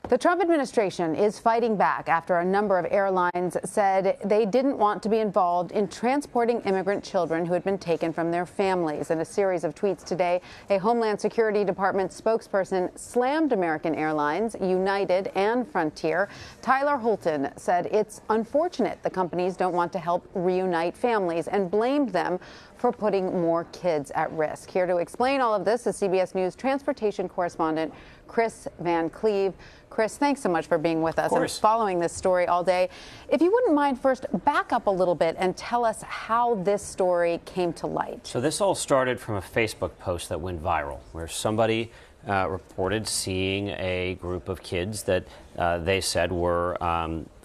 The Trump administration is fighting back after a number of airlines said they didn't want to be involved in transporting immigrant children who had been taken from their families. In a series of tweets today, a Homeland Security Department spokesperson slammed American Airlines, United, and Frontier. Tyler Holton said it's unfortunate the companies don't want to help reunite families and blamed them for putting more kids at risk. Here to explain all of this is CBS News transportation correspondent Kris Van Cleave. Kris, thanks so much for being with us and following this story all day. If you wouldn't mind first back up a little bit and tell us how this story came to light. So this all started from a Facebook post that went viral where somebody reported seeing a group of kids that they said were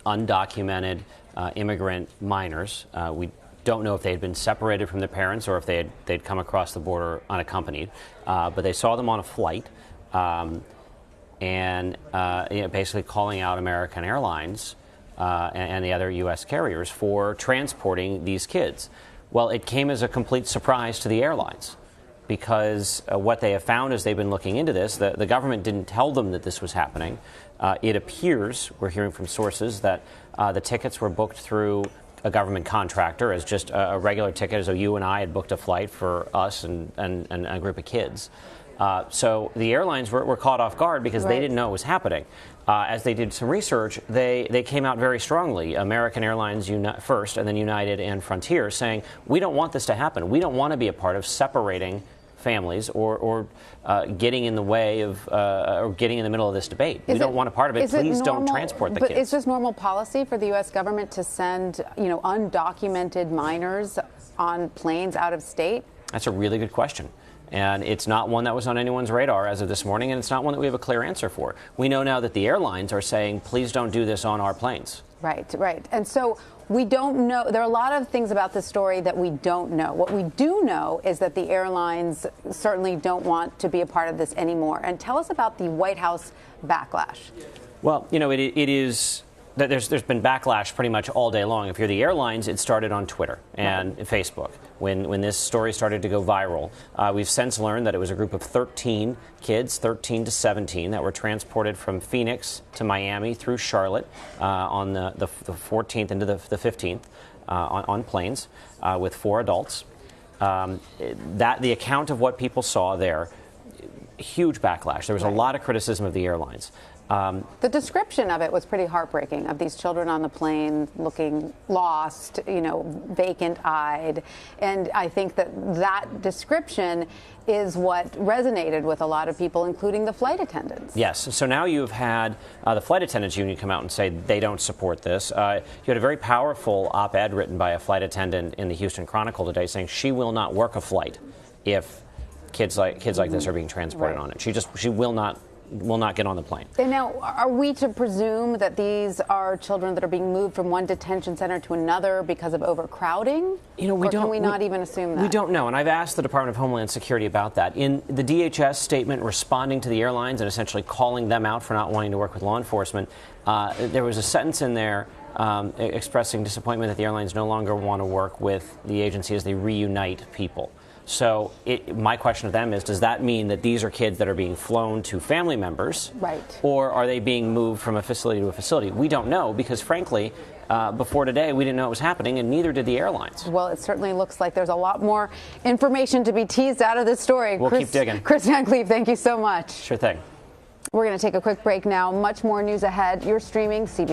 undocumented immigrant minors. We don't know if they had been separated from their parents or if they'd come across the border unaccompanied, but they saw them on a flight. And basically calling out American Airlines and the other U.S. carriers for transporting these kids. Well, it came as a complete surprise to the airlines because what they have found as they've been looking into this, the government didn't tell them that this was happening. It appears, we're hearing from sources, that the tickets were booked through a government contractor as just a regular ticket, as though you and I had booked a flight for us and a group of kids. So the airlines were caught off guard because they didn't know it was happening. As they did some research, they came out very strongly, American Airlines first, and then United and Frontier, saying, we don't want this to happen. We don't want to be a part of separating families or getting in the way of or getting in the middle of this debate. We don't want a part of it. Please don't transport the kids. But is this normal policy for the U.S. government to send, undocumented minors on planes out of state? That's a really good question. And it's not one that was on anyone's radar as of this morning, and it's not one that we have a clear answer for. We know now that the airlines are saying, please don't do this on our planes. Right. And so we don't know. There are a lot of things about this story that we don't know. What we do know is that the airlines certainly don't want to be a part of this anymore. And tell us about the White House backlash. Well, it is that there's been backlash pretty much all day long. If you're the airlines, it started on Twitter and Facebook. When this story started to go viral, we've since learned that it was a group of 13 kids, 13 to 17, that were transported from Phoenix to Miami through Charlotte on the 14th into the 15th on planes with 4 adults. The account of what people saw there, huge backlash. There was a lot of criticism of the airlines. The description of it was pretty heartbreaking, of these children on the plane looking lost, vacant-eyed. And I think that description is what resonated with a lot of people, including the flight attendants. Yes. So now you've had the flight attendants union come out and say they don't support this. You had a very powerful op-ed written by a flight attendant in the Houston Chronicle today saying she will not work a flight if kids like this are being transported on it. She will not get on the plane. And now, are we to presume that these are children that are being moved from one detention center to another because of overcrowding? Can we not even assume that? We don't know, and I've asked the Department of Homeland Security about that. In the DHS statement responding to the airlines and essentially calling them out for not wanting to work with law enforcement, there was a sentence in there expressing disappointment that the airlines no longer want to work with the agency as they reunite people. So my question to them is, does that mean that these are kids that are being flown to family members? Right. Or are they being moved from a facility to a facility? We don't know because, frankly, before today, we didn't know it was happening, and neither did the airlines. Well, it certainly looks like there's a lot more information to be teased out of this story. We'll keep digging. Kris Van Cleave, thank you so much. Sure thing. We're going to take a quick break now. Much more news ahead. You're streaming CBS.